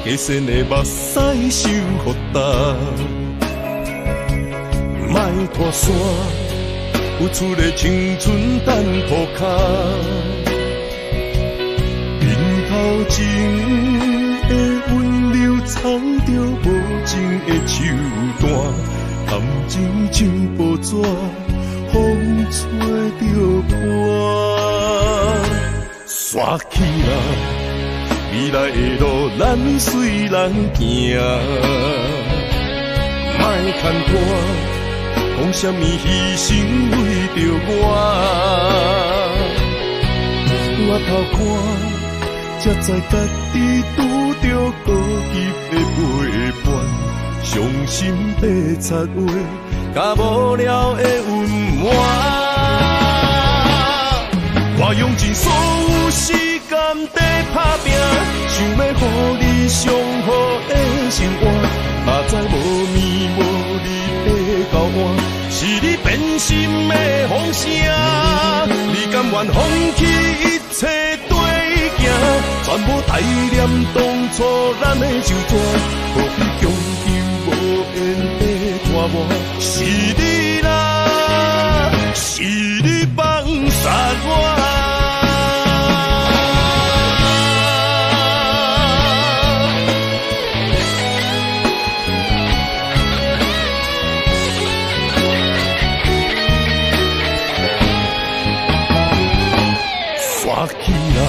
加深的目屎受予干，莫拖山，付出的青春等涂骹，面头前的温柔藏着无情的手段，感情像薄纸，风吹着破，刷起来。未来的路，咱随人行，莫牵拖，讲什么牺牲为着我。我头看，才知家己拄着孤寂的陪伴，伤心的插话，甲无聊的温暖。我用尽所有时间在打拼，想要予你上好的生活，哪知无眠无日的交换，是你变心的风声。你甘愿放弃一切对行，全部怀念当初咱的手纸，何必强求无缘的拖磨？是你啦，是你放杀我。刷起啦，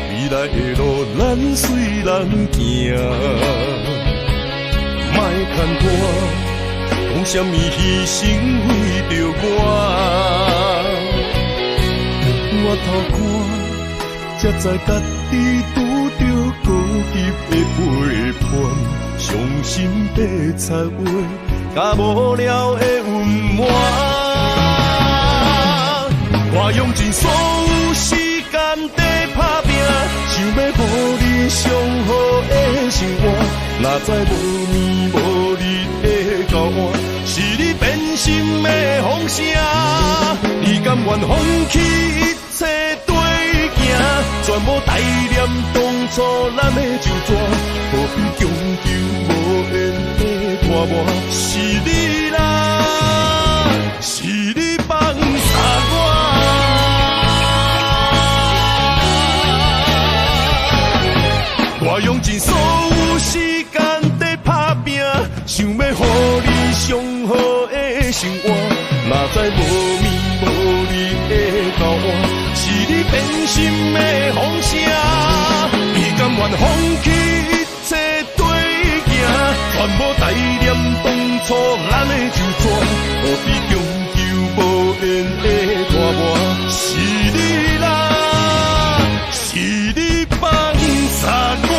未来的路咱随人行，莫牵拖，讲什么牺牲为着我。我头看，才知家己拄着孤寂的陪伴，伤心的插话，甲无聊的温暖。我用尽所有时间在打拼，想要予你上好的生活，哪知无眠无日的交换，是你变心的风声。你甘愿放弃一切对行，全部怀念当初咱的手纸，何必强求无缘的拖磨？是你啦，是你放杀我。我用尽所有时间在打拼，想要予你上好的生活，哪知无眠无日的交换，是你变心的风声。你甘愿放弃一切对行，全部怀念当初咱的手纸，何必强求无缘的拖磨？是你啦，是你放杀我。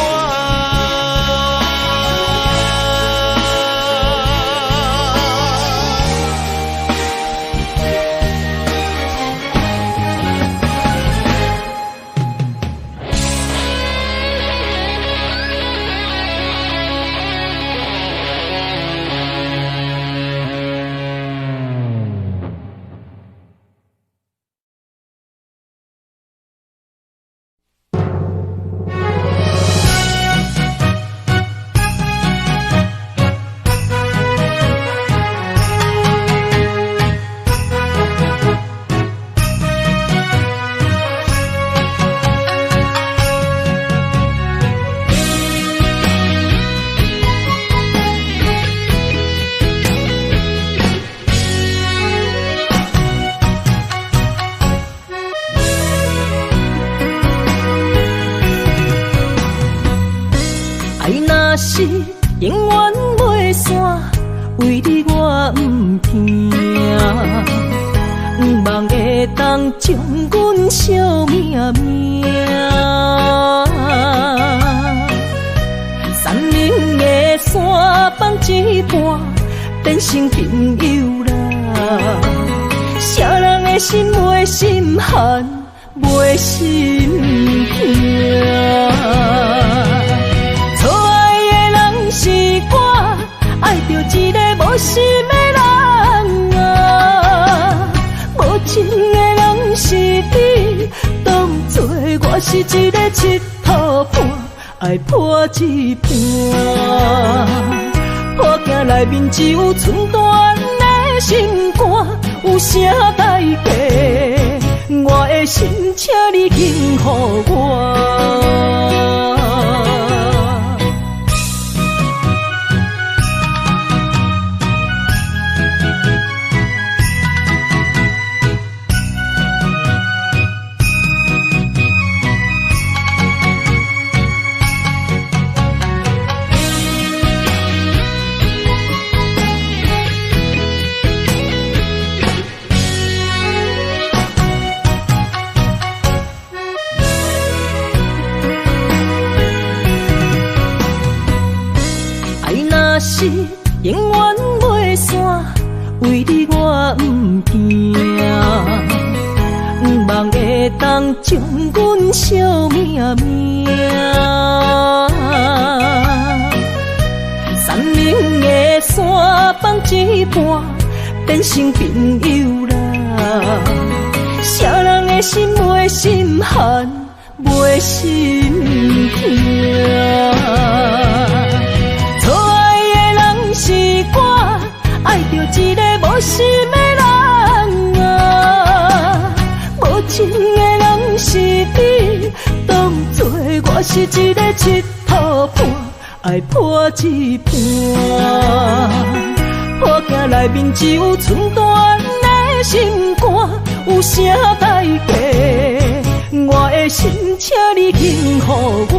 是永远袂散，为你我不惊，不望会当将阮惜命命。山明的山放一半，变成朋友啦。啥人的心袂心寒，袂心痛。是我爱着一个无心的人啊，无情的人是你，当作我是一个佚佗伴，爱破一半。破镜内面只有寸断的心肝，有啥代价？我的心，请你幸予我。是永远袂散，为你我不惊，不望会当将阮惜命命。山明的山放一半，变成朋友啦。啥人的心袂心寒，袂心痛。爱着一个无心的人啊，无情的人是你，当作我是一个佚佗伴，爱破一半。破镜内面只有寸断的心肝，有啥代价？我的心，请你幸予我。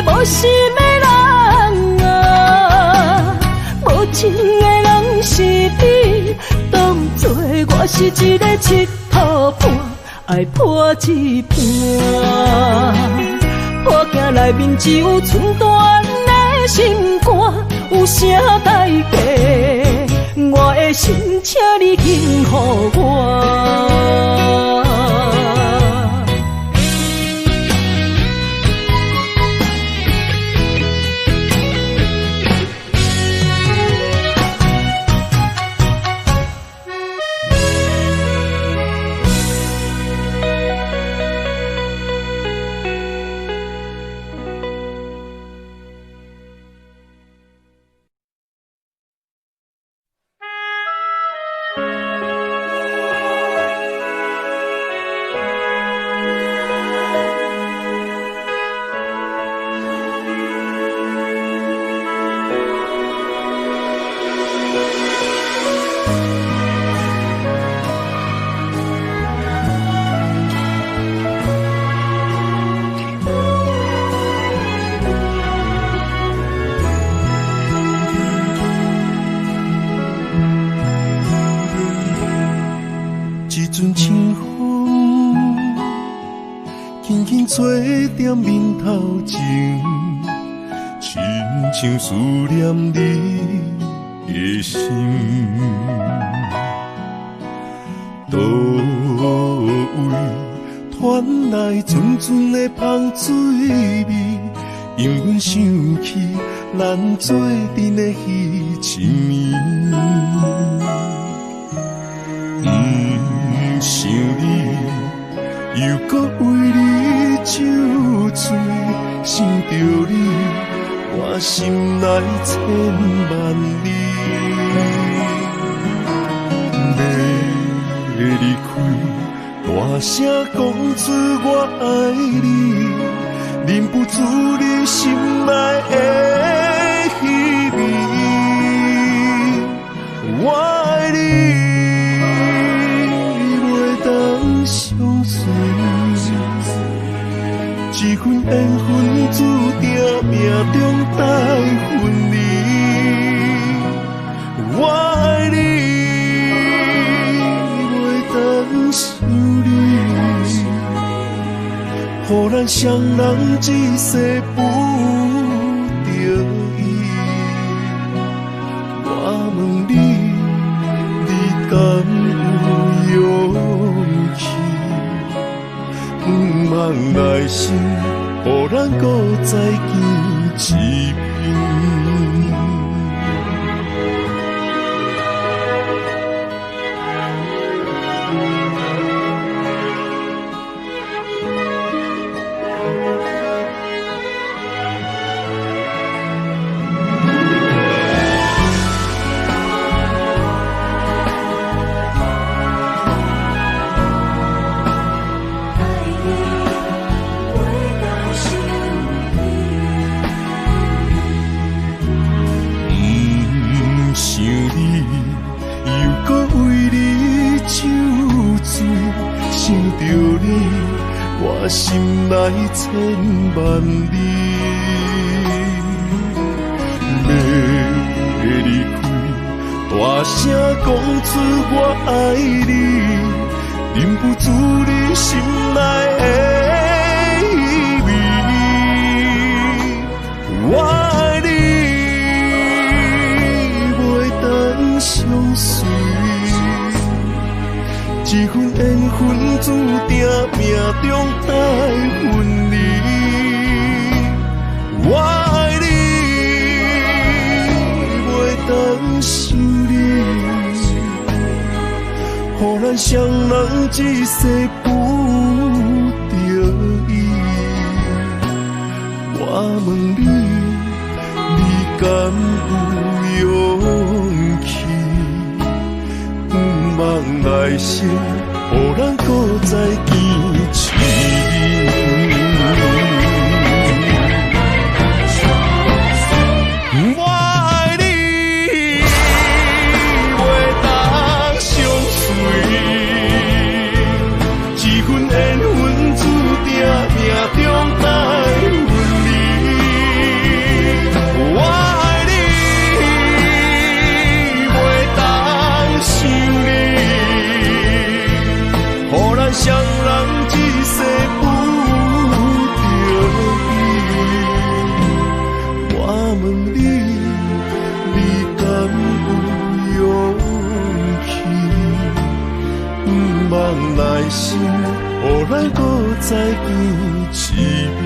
无心的人啊，无情的人是你，当作我是一个佚佗伴，爱破一半。破镜内面只有寸断的心肝，有啥代价？我的心，请你幸予我。做点面头前，亲像思念你的心。倒位传来阵阵的香水味，因阮想起咱做阵的彼一暝。不想你，又搁为你。酒醉，想着你，我心内千万里。要离开，大声讲出我爱你，忍不住你心内的虚伪。我爱你，袂当相随。这份缘分注定命中带分离，我爱你，想你，予咱双人一世不得已。我问你，你敢有勇气？不茫来生，予咱搁再见一面。我心内千万你，要离开，大声讲出我爱你，忍不住你心内的意味。我爱你，袂当相随。这份缘分注定命中带分离，我爱你，袂当想你，予咱双人一世不得已。我问你，你敢有勇气？不茫来生，予咱搁再见一面。我爱你，袂当相随，这份缘分注定命中带分离。我爱你，袂当想你。予咱双人一世不得已。我问你，你敢有勇气？不茫来生，予咱搁再见一面。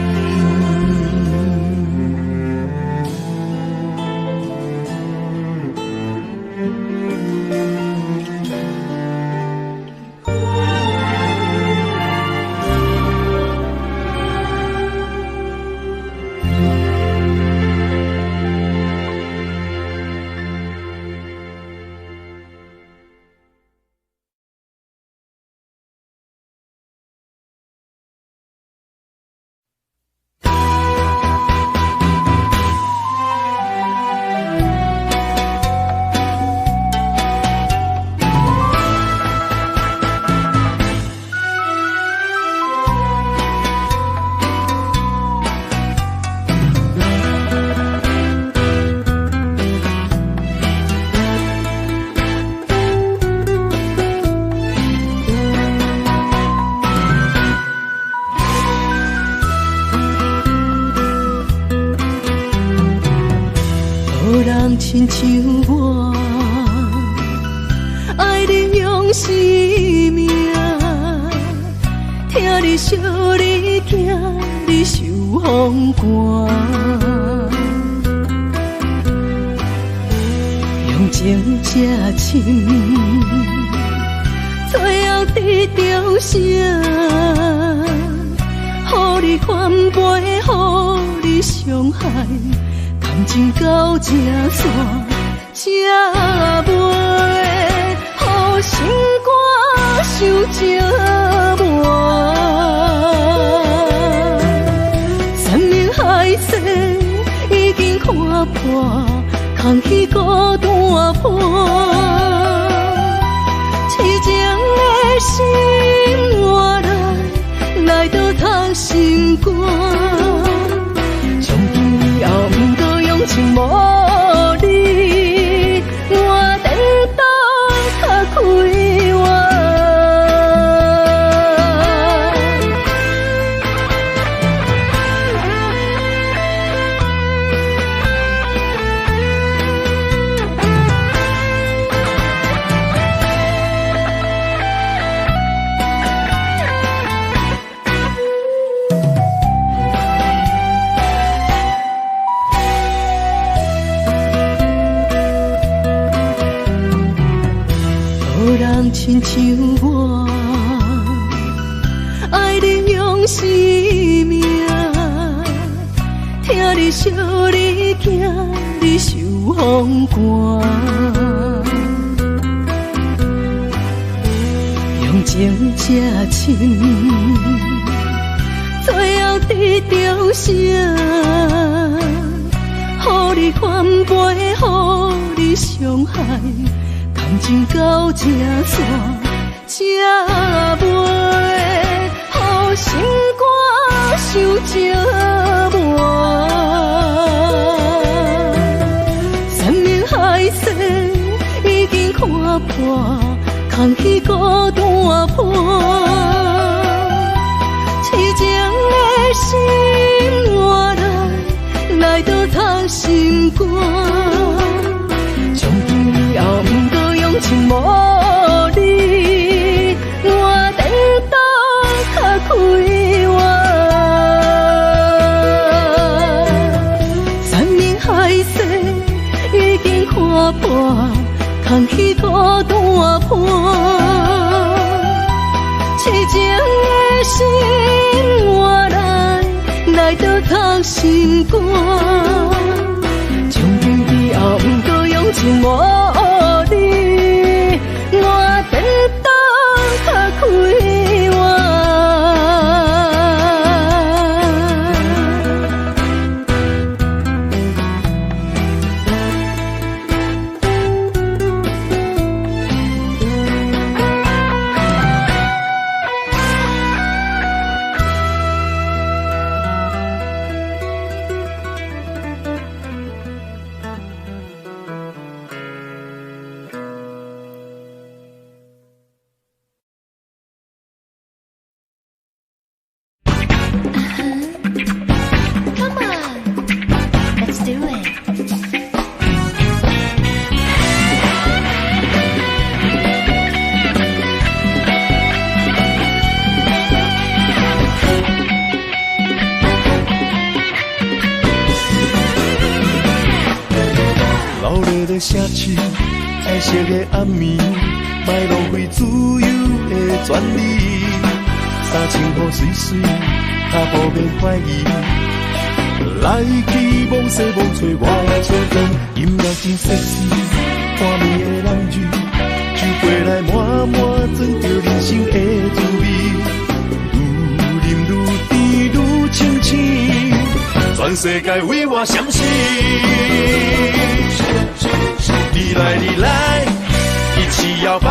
亲像我爱你用生命，听你笑你惊你受风寒，用情这深，最后得到啥？予你翻倍，予你伤害。感情到这线，才袂予心肝伤这满。山明海誓已经看破，空虚孤单破。痴情的心换来倒通心肝。以后不过用情无你，我等到较开怀。惜你行，你受风寒，用情这深，最后得到啥？予你反背，予你伤害，感情到这线，才袂予心肝受折磨。山盟海誓已经看破，空虚孤单破，痴情的心换来倒藏心肝，从今以后不过用情无你，我等到较开我。山盟海誓已经看破，空虚孤单破，痴情的心换来倒藏心肝，从今以后不过用情无你，我等到较开我。写信，彩色的暗暝，莫浪费自由的权利。三千雨水水，脚步免怀疑。来去望西望找我的初衷，音乐真sexy，看暝的人蕊，酒杯来满满装着人生的滋味。愈饮愈甜愈清醒，全世界为我闪烁。你来，你来，一起摇摆，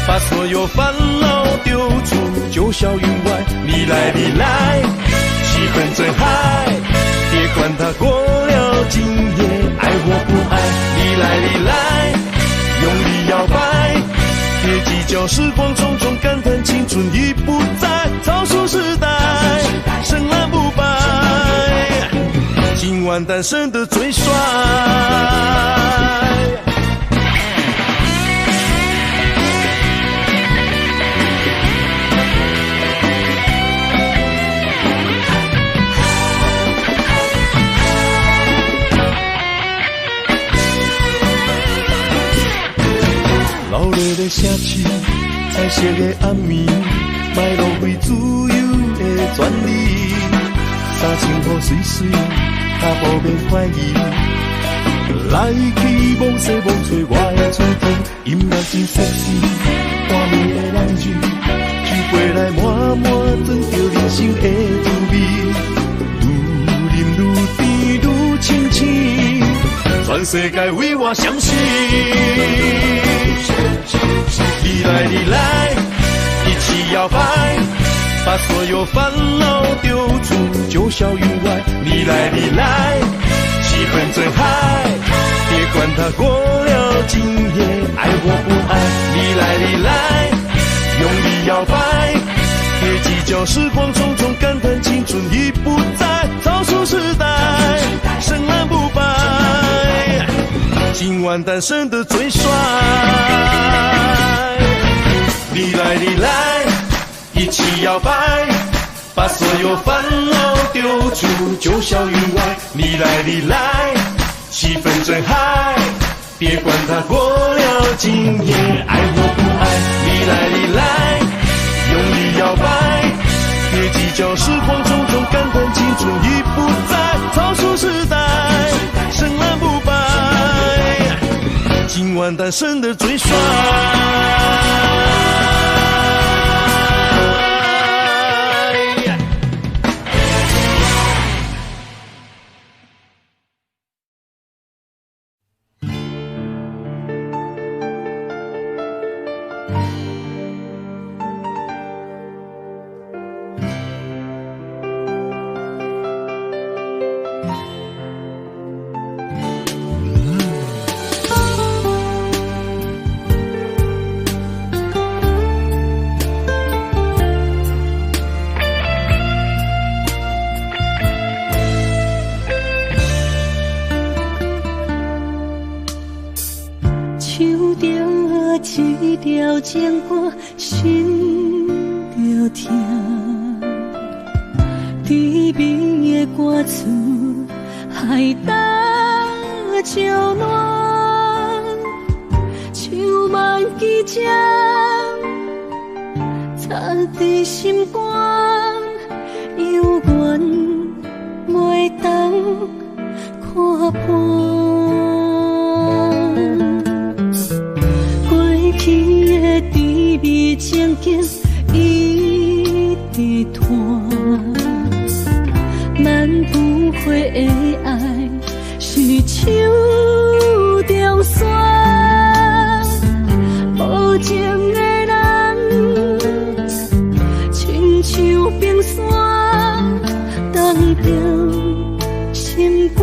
把所有烦恼丢出，九霄云外。你来，你来，气氛真嗨，别管它过了今夜，爱或不爱。你来，你来，用力摇摆，别计较时光匆匆，感叹青春已不在，草树时代，深蓝不白，今晚单身的最帅。老热的城市，彩色的暗暝，莫浪费自由的权利。三千雨水水，脚步免怀疑。来去望西望找我的初衷，音乐真sexy，看暝的人蕊，酒杯来满满装着人生的滋味。愈饮愈甜愈清醒，全世界为我相信。你来，你来，一起摇摆，把所有烦恼丢出九霄云外。你来，你来，气氛真嗨，别管它过了今夜，爱或不爱。你来，你来，用力摇摆，别计较时光匆匆，感叹青春已不在，草树时代，深蓝不白，今晚单身的最帅。你来，你来，一起摇摆，把所有烦恼丢出九霄云外。你来，你来，气氛真嗨，别管它过了今夜，爱或不爱。你来，你来，用力摇摆，别计较时光匆匆，感叹青春已不在，草树完单身的最帅。一条情歌，心着痛。甜美的歌词，海淡照暖，像万枝针，插在心肝，犹原袂当看破。去的甜蜜情景一直拖，咱不悔的爱是手中线，无情的人亲像冰山，冻着心肝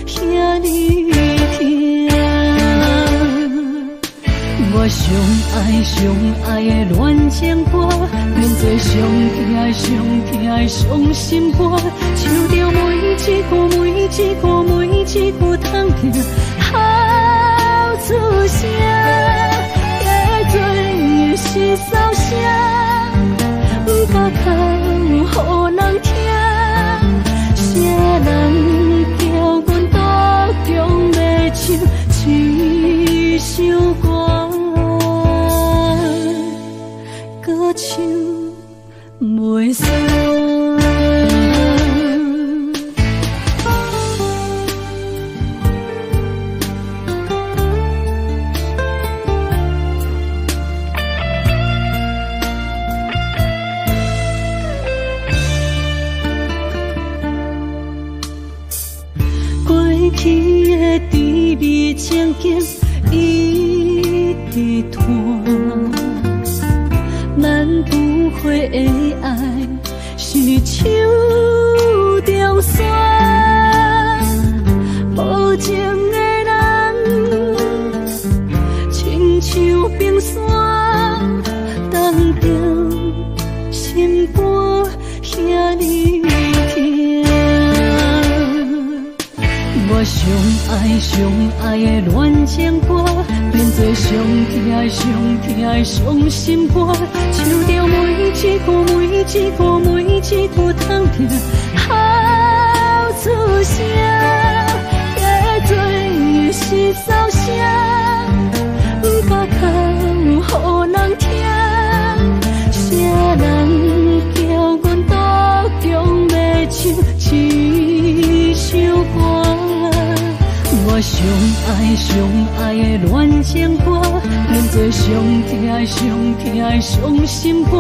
遐尼痛。我上爱的恋情歌，变作上痛的伤心歌，唱着每一句通听好出声，加做的是骚声，不敢口予人听，啥人叫阮独强要唱一首歌。唱袂煞，过去的甜蜜情景一直拖。咱不悔的爱是手中线，无情的人亲像冰山，冻着心肝遐尼痛。我上爱的恋情歌，变作上痛的伤心歌，唱着每一句通听好出声，加做的是骚声，不敢口予人听，啥人叫阮独强要唱一首歌。我上爱的恋情歌，变作上痛的伤心歌，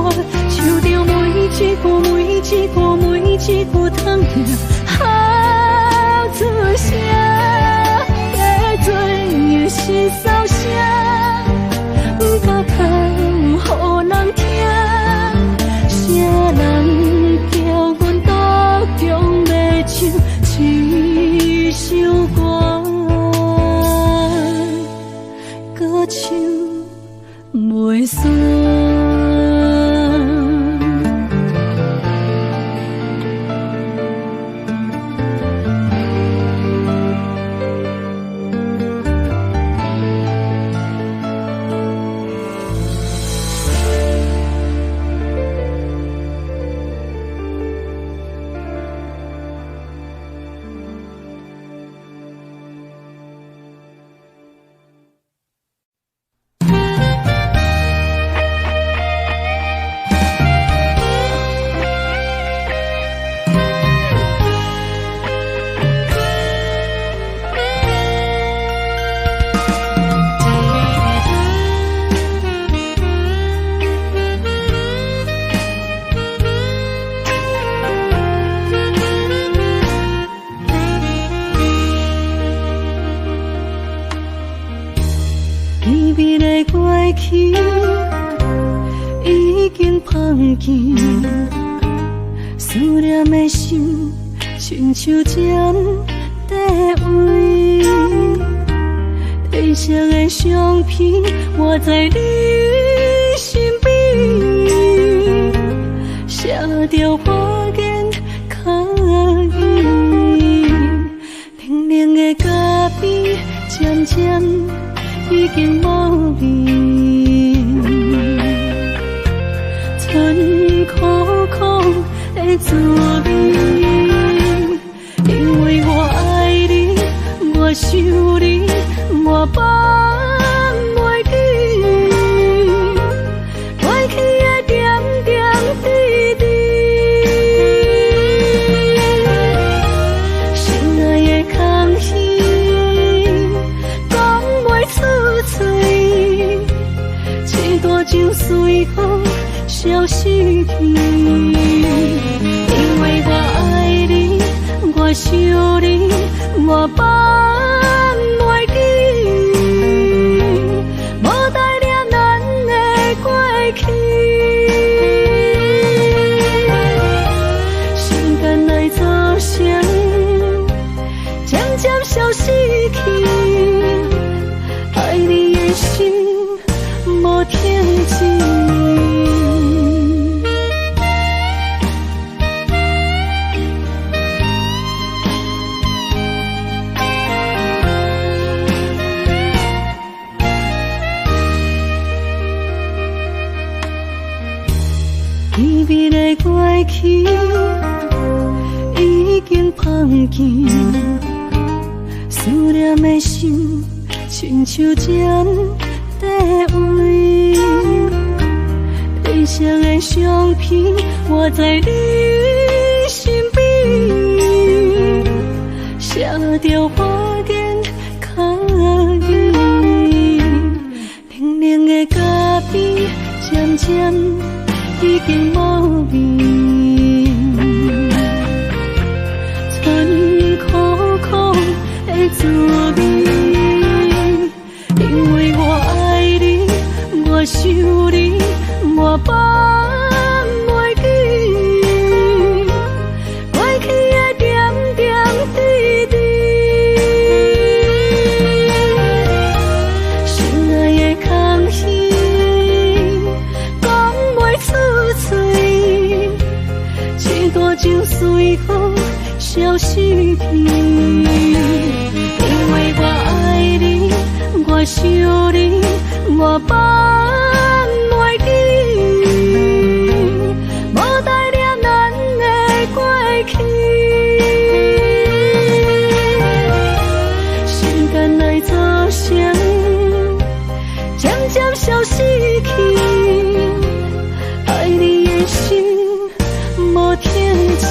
唱着每一句通听好出声，加做的是骚声，不敢口予人听，啥人叫阮独强要唱一首歌。唱袂煞。经放弃，思念的心亲像针在围，褪色的相片画在你身边，写着花言巧语，冷冷的咖啡渐渐已经无味，春苦苦的滋味，因为我爱你，我想你，我放袂记，过去的点点滴滴，心爱的空虚讲袂出嘴，一大场随风消失去，因为我爱你，我想你，我放袂记，无代念咱的过去，时间来作声，渐渐消失去，爱你的心无停止。甜蜜的过去已经放弃，思念的心亲像针在围，褪色的相片画在你身边，写着花言巧语，冷冷的咖啡渐渐已经无味，春苦苦的滋味，因为我爱你，我想你，我放袂记，过去的点点滴滴，心爱的空虚讲袂出嘴，一大场随风消失去，因为我爱你，我想你，我放袂记，无代念咱的过去，时间来作声，渐渐消失去，爱你的心无停止。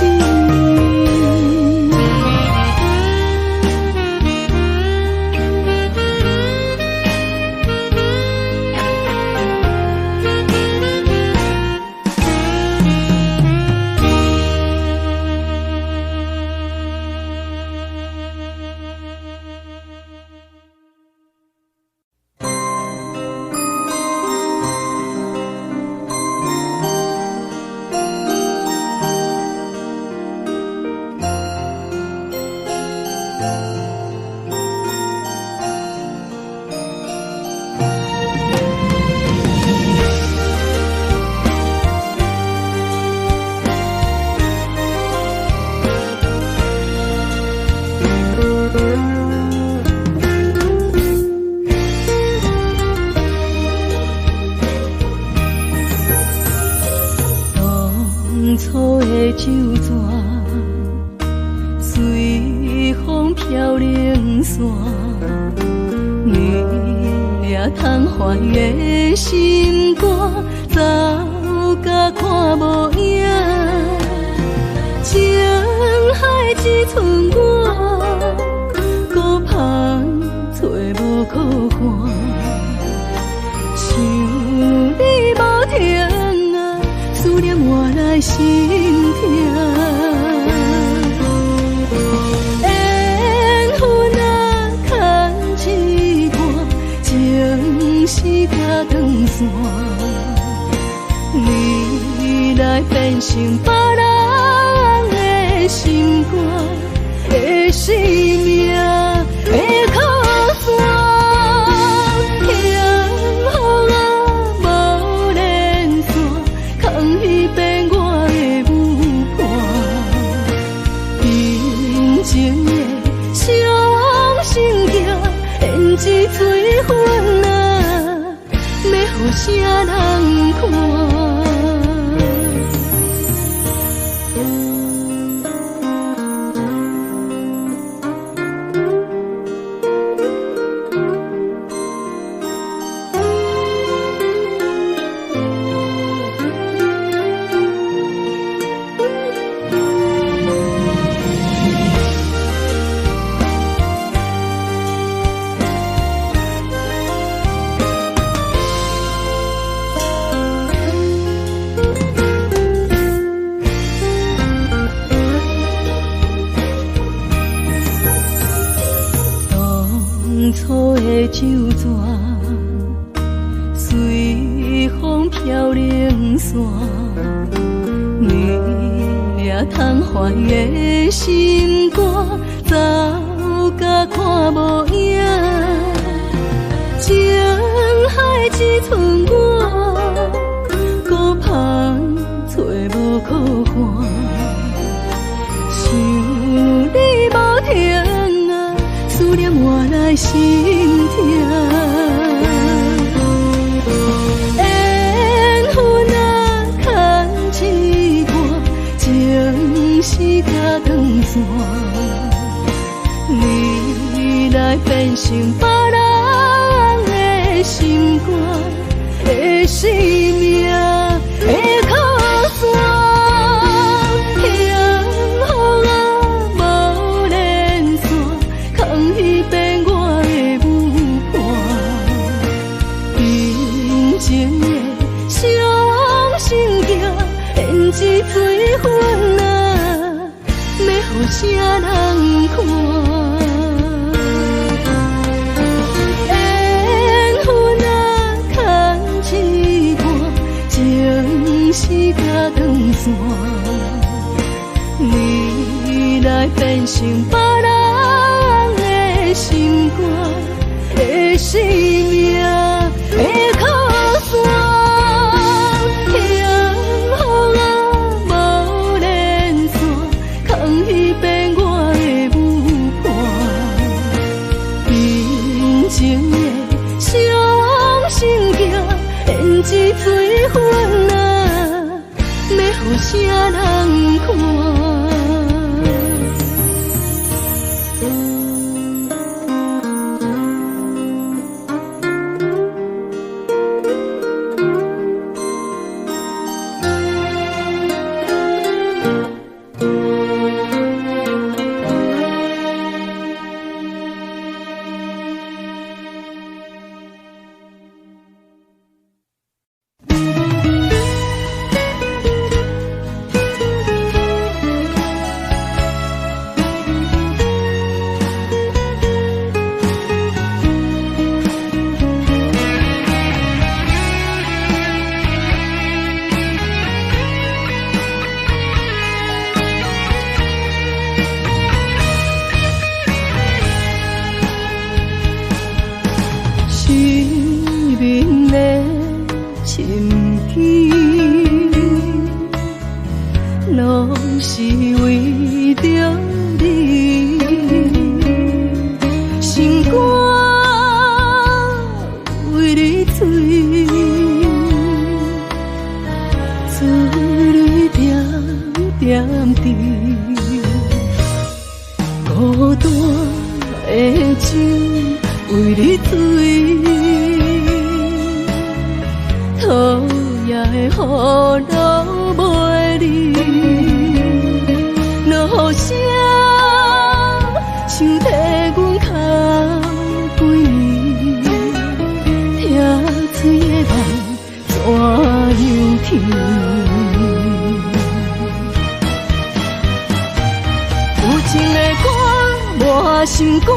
当初的酒泉，随风飘零散，你掠窗怀的心肝，走甲看无影，情海只剩我，孤帆找无靠岸，想你无停啊，思念我来心痛。时隔长线，你你来变成别人的心肝的生命的靠山。是水分啊，要予啥人看？初的酒泉，随风飘零散，你掠通怀的心肝，走甲看无影，情海只剩我，孤帆找无靠岸，想你无停啊，思念换来心痛。缘分啊，牵一挂，情是甲断线。你来变成别人的心肝的生命的靠山。是水分啊，要予啥人看？缘分啊，牵一挂，情是甲断线。你来变成别人的心肝的生命的靠山。是水分啊，要予啥人看？孤单的酒为你醉，讨厌的雨流袂离，落雨声像替阮哭几年，听嘴的梦怎样去？有情的歌，满心肝，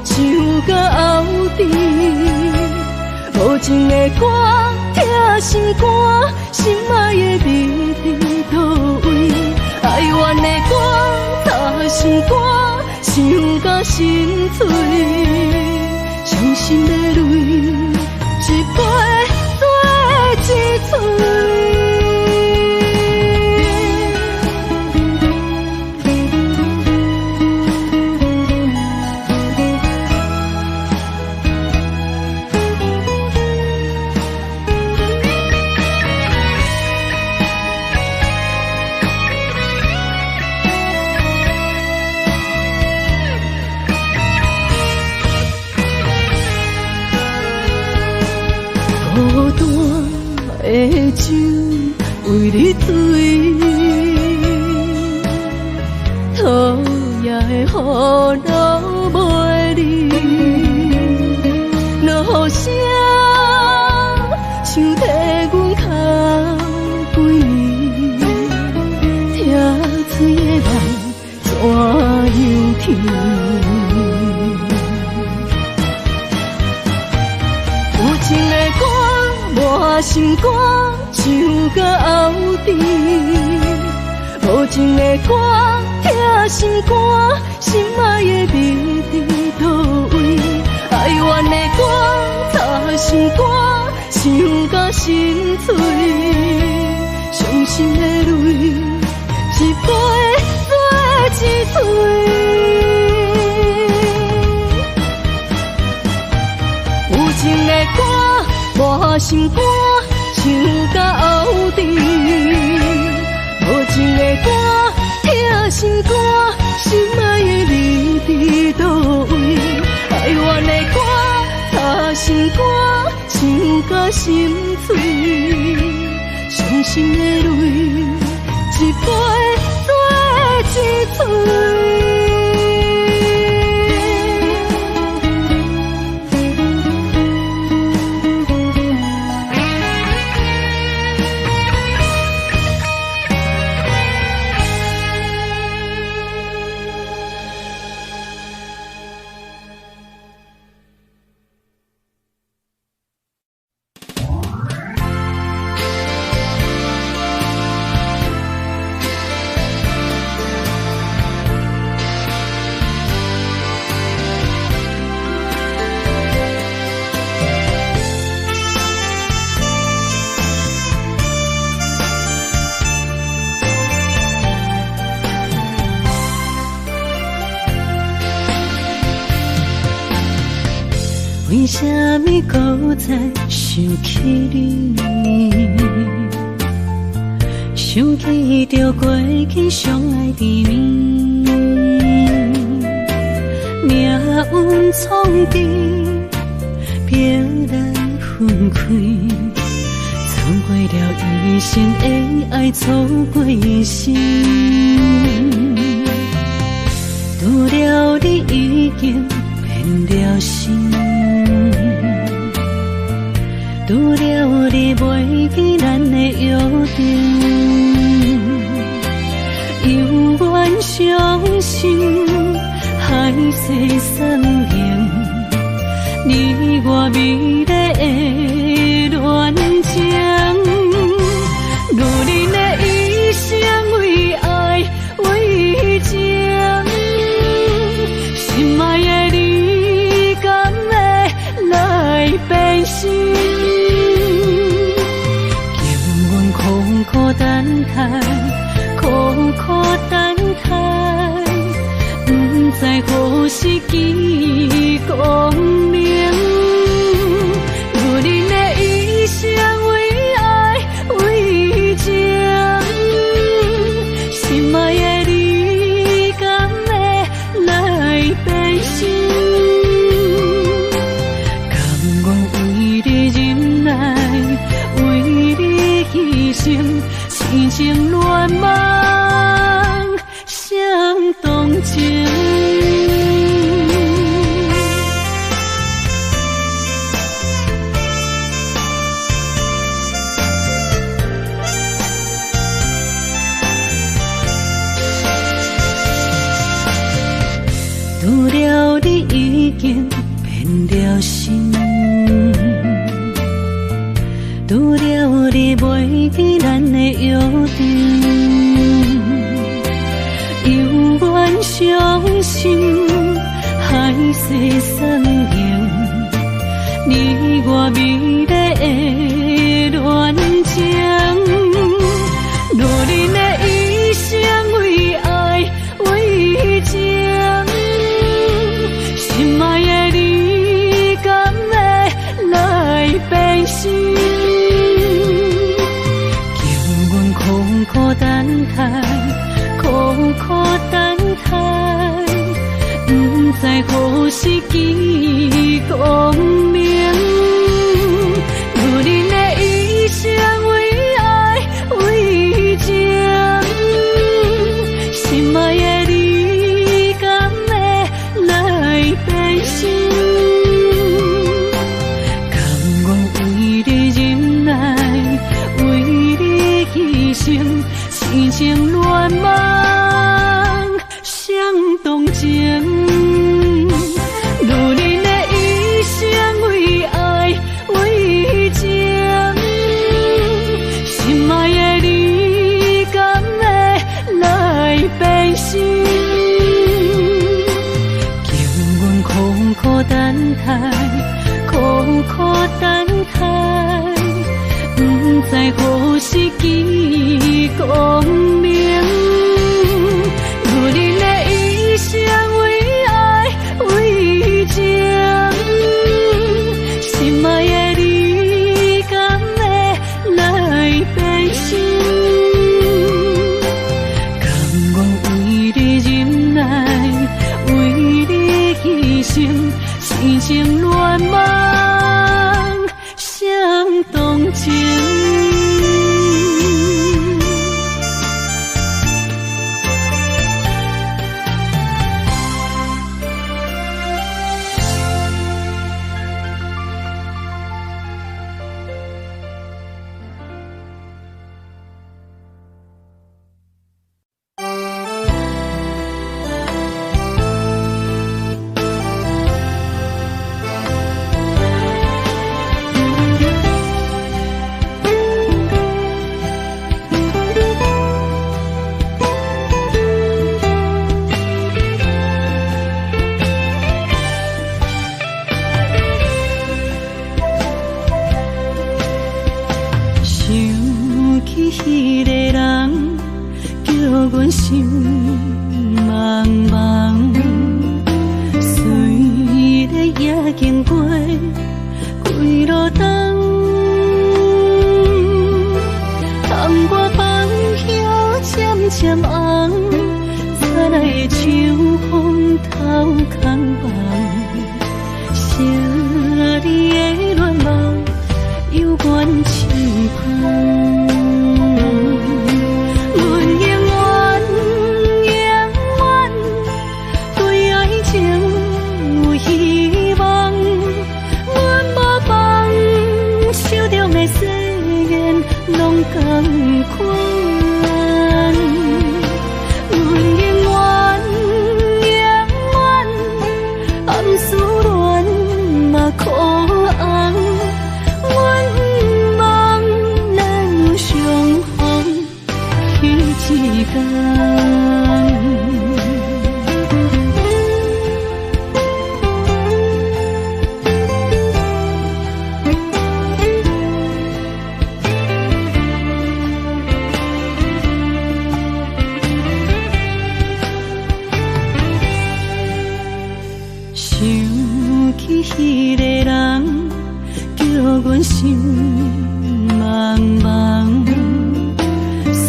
唱到后甜；无情的歌，疼心肝，心爱的弟弟。歌，想甲心碎，伤心的泪，一杯做一嘴。孤单的酒为你醉，讨厌的雨流袂离，落雨声像替阮敲几年，听嘴的梦怎样甜？有情的歌，满心歌，唱到后甜。无情的歌，痛心歌，心爱的你伫倒位？哀怨的歌，吵心歌，想甲心碎。伤心的泪，一杯做一嘴。有情的歌，满心歌，唱到后甜。无情的歌，痛心歌，心爱的你伫倒位？哀怨的歌，吵心歌，唱甲心碎。伤心的泪，一杯做一嘴。为什么搁再想起你？想起着过去相爱的面，命运创治，别来分开，错过了一生的爱，错过一生。拄了你已经变了心。拄了你袂记咱的约定，犹原相信海誓山盟，你我美丽的恋情，如恁的一生为爱为情，心爱的你敢会来变心？苦苦等待，苦苦等待，不知何时见光明。如恁的一生为爱为情，心爱的你敢会来变心？甘愿为你忍耐，为你牺牲。痴情乱梦相同情，拄了你已经变了心，拄了你袂记咱的约定，犹原相心海誓山盟，你我美丽的恋情。路人的一生为爱为情，心爱的你敢会来变心？叫阮苦苦等待，苦苦等待，不知何时见光明。路人的一生为爱为情，心爱的你敢会来变心？甘愿为你忍耐，为你牺牲，痴情乱梦相同情。路人的一生为爱为情，心爱的你敢会来变心？叫阮苦苦等待，苦苦等待，不知何时见光明。路人的一生为爱为情，心爱的你敢会来变心？甘愿为你忍耐，为你牺牲，痴情乱梦相同情。迄个人叫阮心茫茫，随日也经过几路灯，窗外风叶渐渐红，早来的秋风透空房，写你的恋梦犹原轻捧。同款，阮永远暗思恋嘛苦红，阮不望咱有相逢彼一天。迄个人叫阮心茫茫，随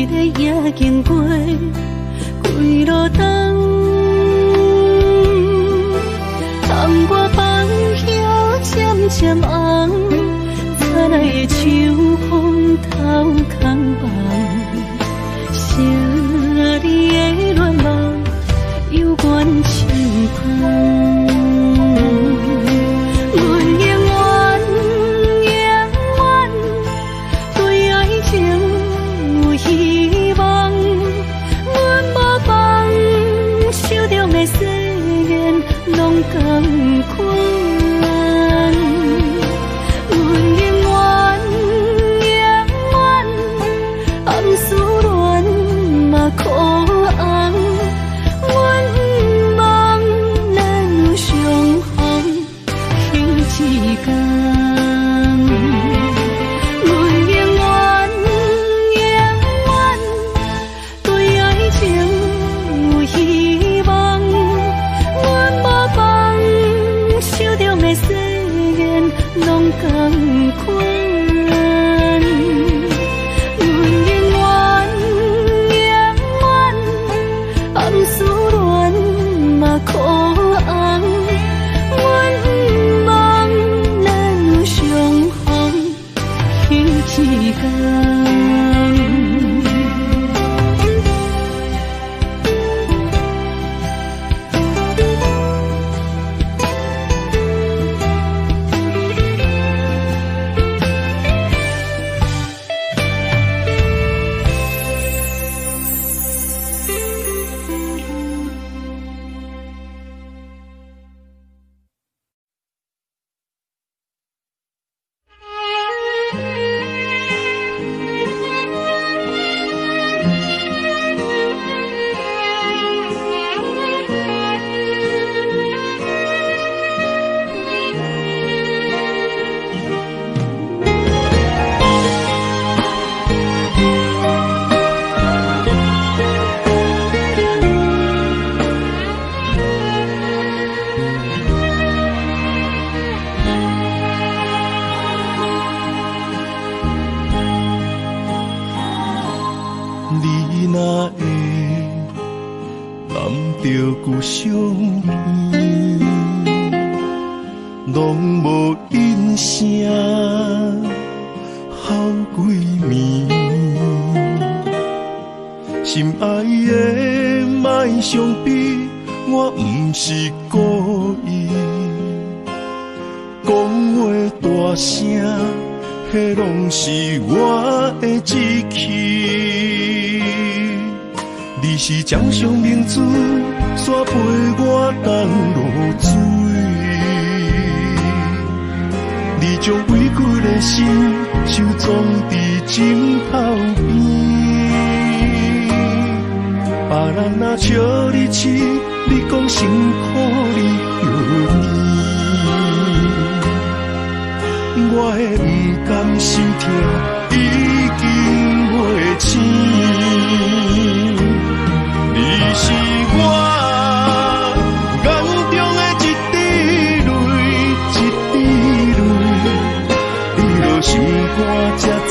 日也经过若会揽着故乡片，拢无音声，好几暝。心爱的，莫伤悲，我不是故意。讲话大声，迄拢是我的志气。你是掌上明珠，煞陪我东落水。你将委屈的心收藏伫枕头边。别人若笑你痴，你讲辛苦你著甜。我的不甘心痛已经袂醒，你是我眼中的一滴泪，一滴泪，你若心肝才知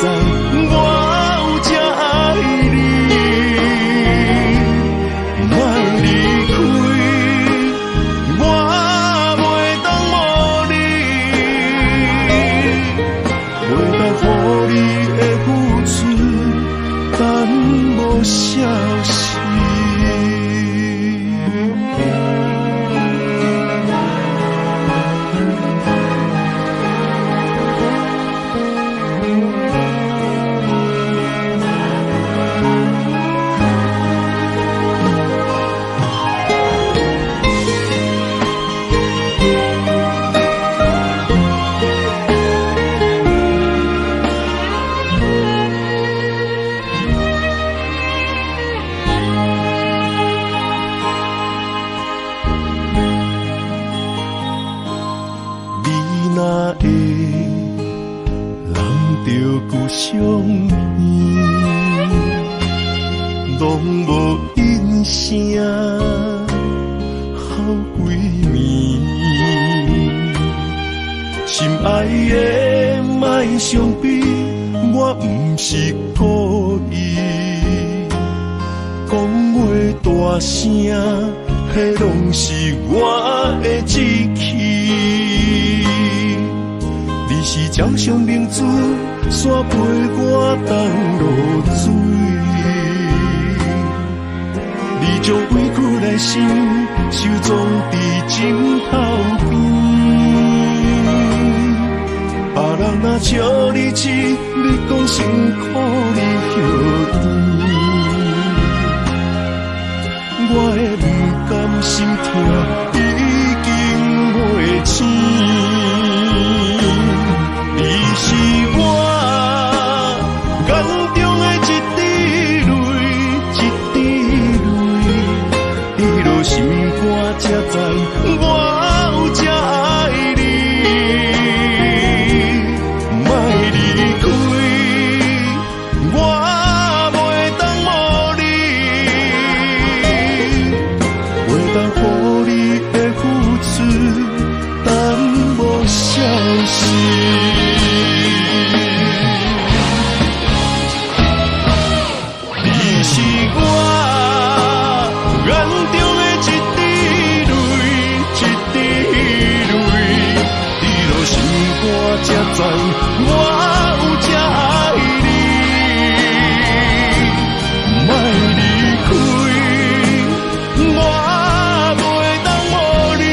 我有这爱你，莫离开我。消息。若会揽着故乡片，拢无音声，好几暝。心爱的，莫伤悲，我不是故意。讲话大声，迄拢是我的志气。你是掌上明珠，煞陪我东落水。你将委屈的心收藏伫枕头边。别人若笑你痴，你讲辛苦你著甜。我的不甘心痛已经袂醒。你是我眼中的一滴泪，一滴泪，你落心肝才知我有这爱你，莫离开我，袂当无你，袂当予你的付出等无消息。我才知我有这爱你，莫离开我，袂当无你，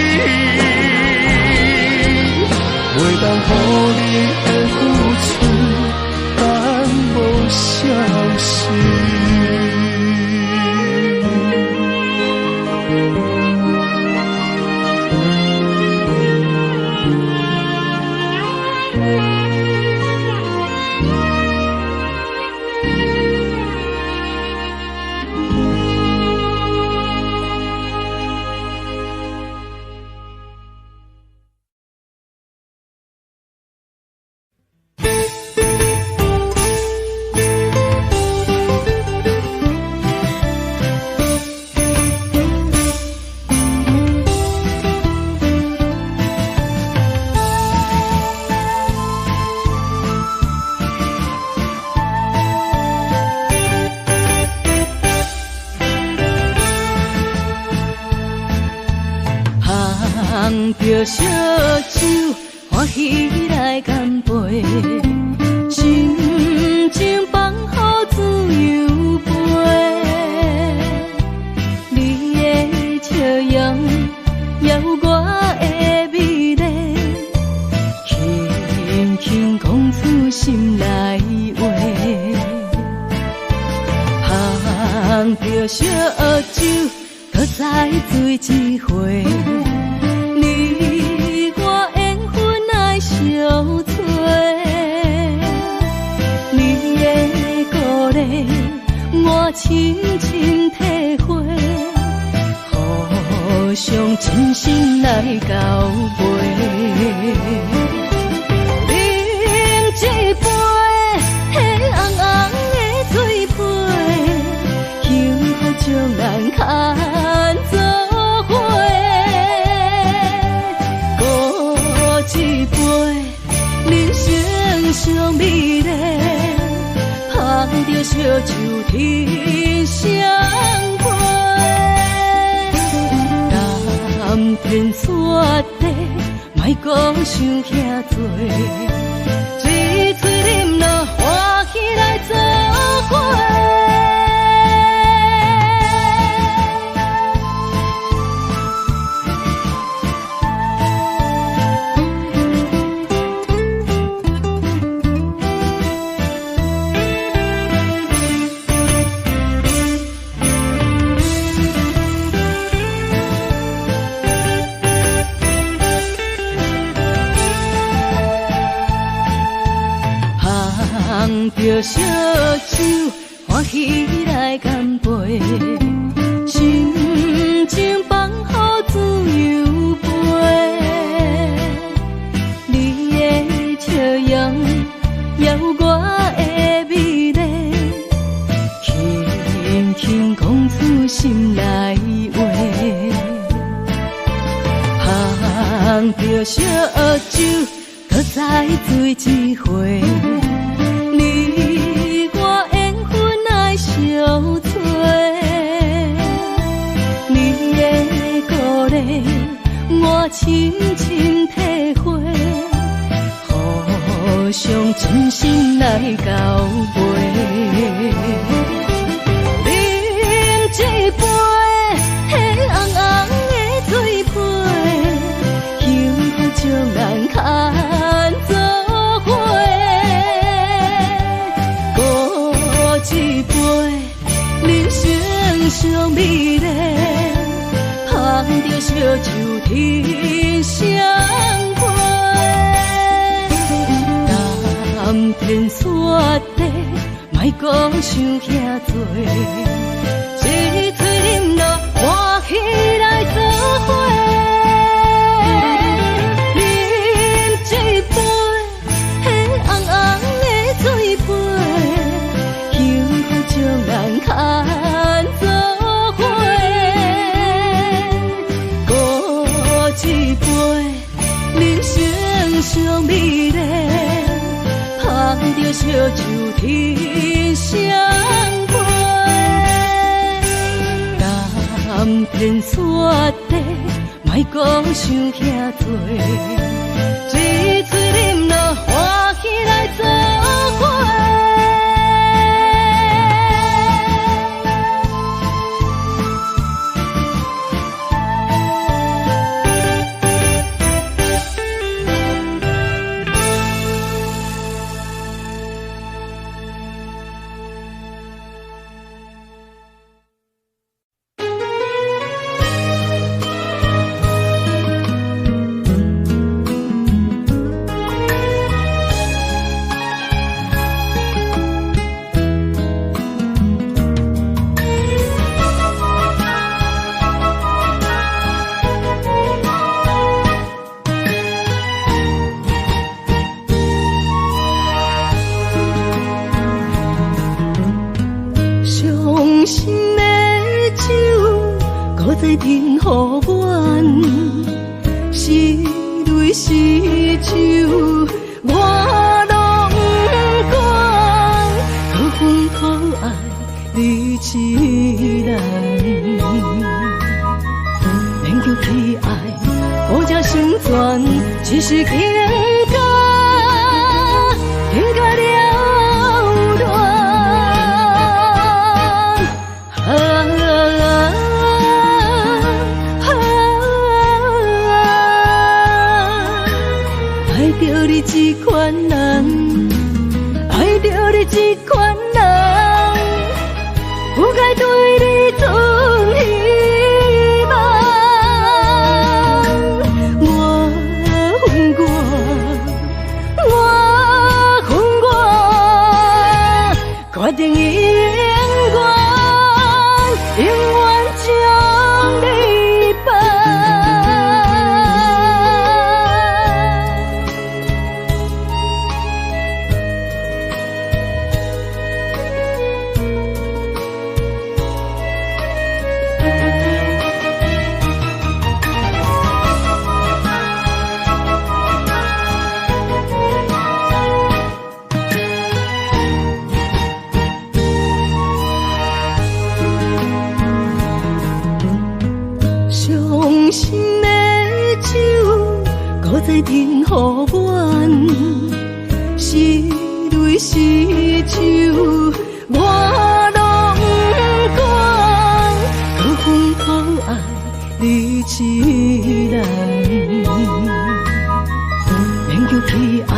袂当予你的付出等无消息。烧酒，欢喜来干杯，心情放好自由飞。你的笑容摇我的美丽，轻轻讲出心内话。行着烧酒，搁再醉一回。你我缘分爱相随，你的鼓励我深深体会，互相真心来交陪。饮一杯迄红红的水杯，幸福将咱牵做伙。喝一杯人生上美丽，捧着烧酒天相陪。甘甜雪地，莫讲想遐多，水嘴啉落欢喜来做伙。行着烧酒，欢喜来干杯，心情放好自由飞。你的笑容摇我的美丽，轻轻讲出心内话。行着烧酒，搁再醉一回。你我缘分爱相随，你的鼓励我深深体会，互相真心来交陪。饮一杯迄红红的水杯，幸福将咱牵做伙。一杯人生上美丽，捧着烧酒天相陪。甘甜雪地，莫讲想遐多，一嘴啉落欢喜来做伙。饮一杯迄红红的水杯，将咱牵做伙。喝一杯人生上美丽，捧着烧酒天相陪。甘甜雪地，莫讲想遐多，一嘴啉落欢喜来做伙。在甜乎阮，是泪是酒，我拢不管，可恨可爱你一人，免叫去爱，好这心酸，只是情感了断。爱着你这款人，爱着你这款人，不该对你存希望。我恨我，决定永远将你放。伤心的酒，搁再停予阮，是泪是酒，我拢管。搁分靠爱你一人，免叫去爱，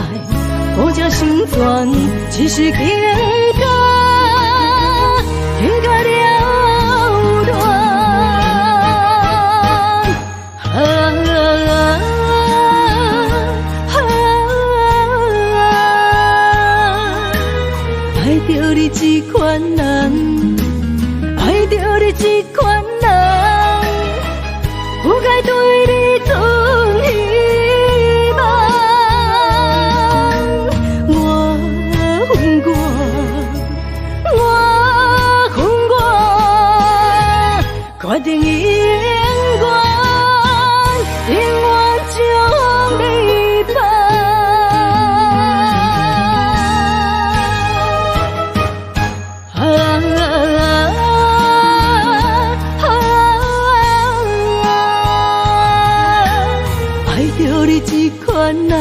好这心酸，只是情感了断。爱着你这款人，爱着你这款人，不该对你存希望。我恨我，决定永远将你放。爱着你这款人，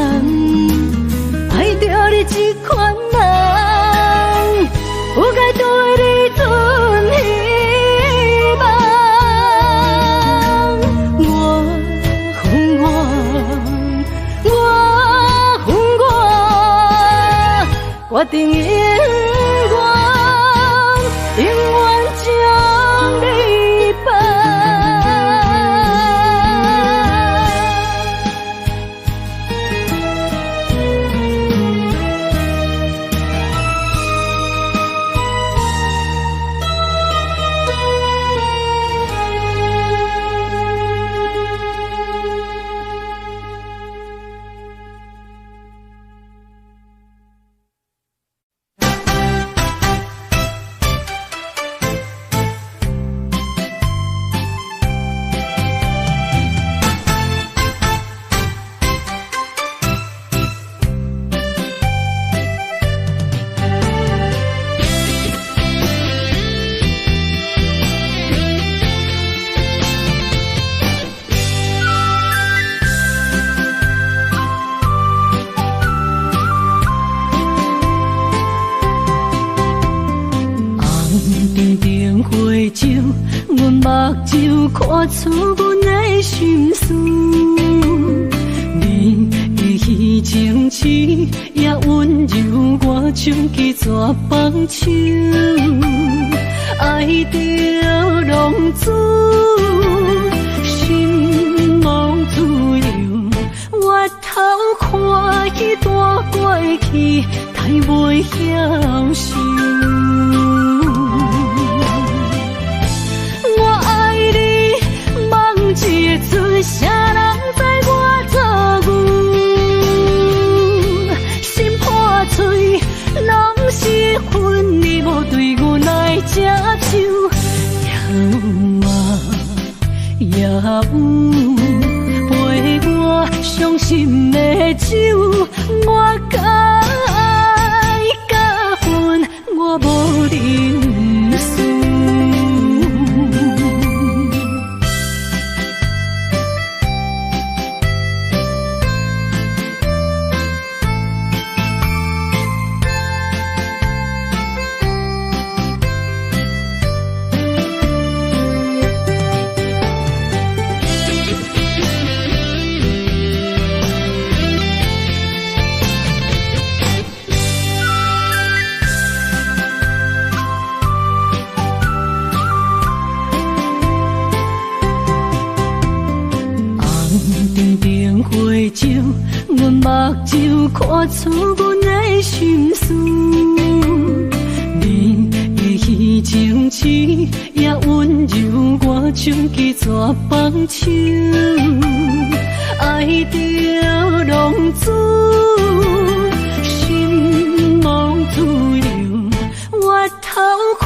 爱着你这款人，不该对你存希望。我恨我，决定永远将你放。阮目睭看出阮的心事，你的虚情痴也温柔我像一撮放手，爱着浪子，心无自由，我头看去大过去，太袂晓受。一个阵，啥人知我做牛？心破碎，拢是恨你无对阮来接手。也有陪我伤心的酒，我该甲恨，我无认输。就看出阮的心事。你的虚情痴也温柔我像一撮放手，爱着浪子，心无自由。我头看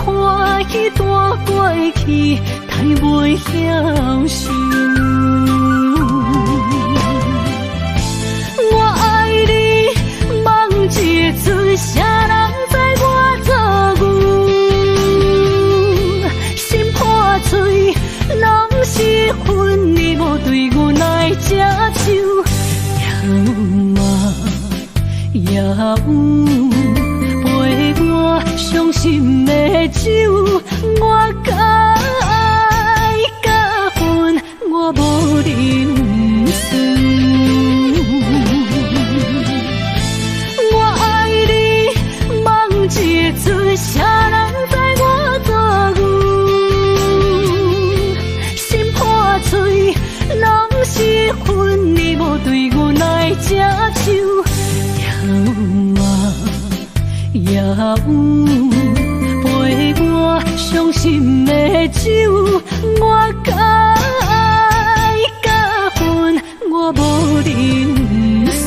彼段过去，太袂晓受。我爱你，梦一阵，啥人知我做牛？心破碎，拢是恨你无对阮来接手。也有陪我伤心的酒，我甲爱甲恨，我无认输。我爱你，梦一阵，啥人知我做牛？心破碎，拢是恨你无对阮来接手。也有陪我伤心的酒，我甲爱甲恨，我无认输。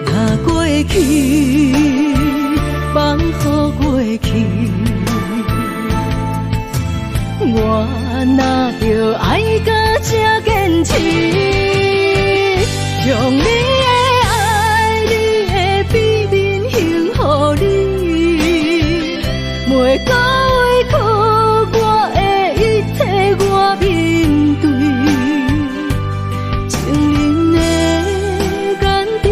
若过去，放乎过去。我若着爱到这坚持，将你的爱、你的秘密献予你，袂到委屈我的一切，我面对。情人的感动，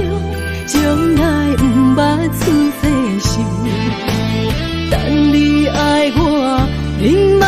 从来不捌出世事，等你爱我，迷茫。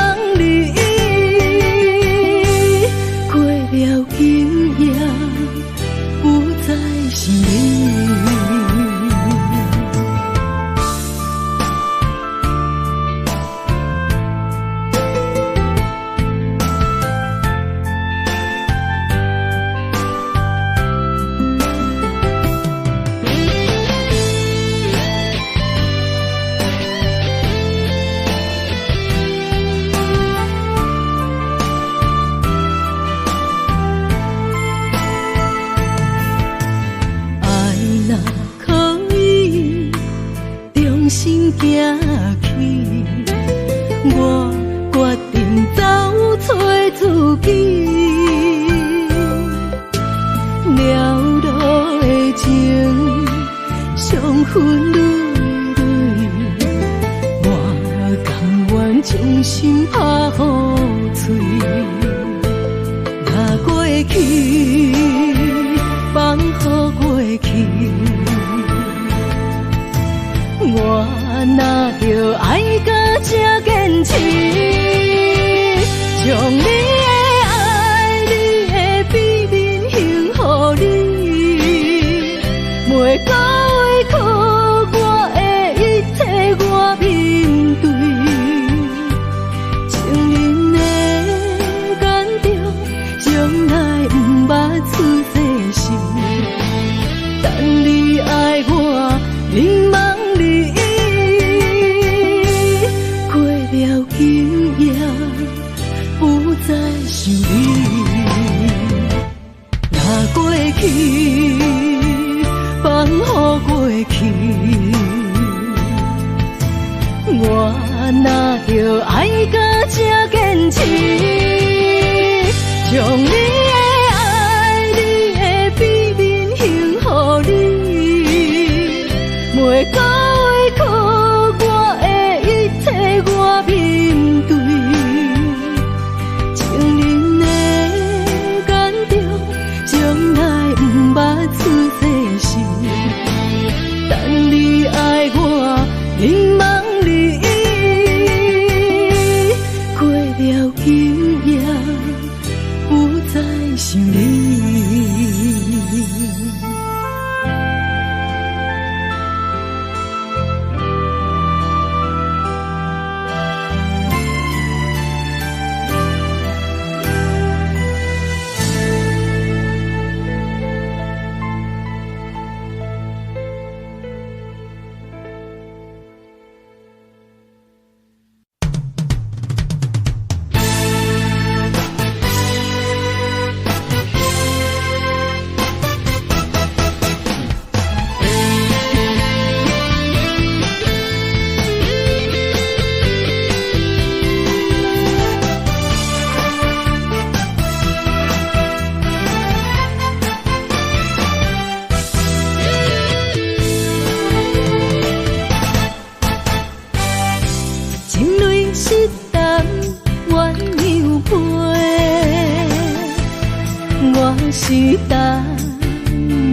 是等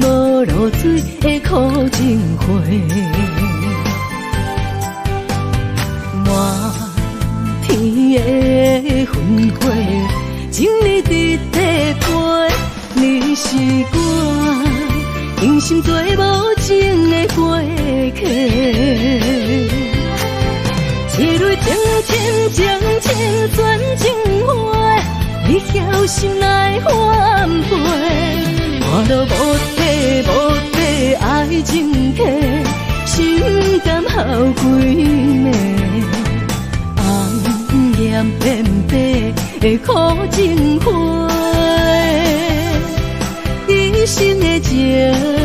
无露水的苦情花，满天的烟花，情你伫地陪，你是我用心做无情的过客，一蕊情深情深转情花，你晓心来反背，我都无底无底爱情客，心甘哭几暝，红颜变白的苦情花，伊生的情。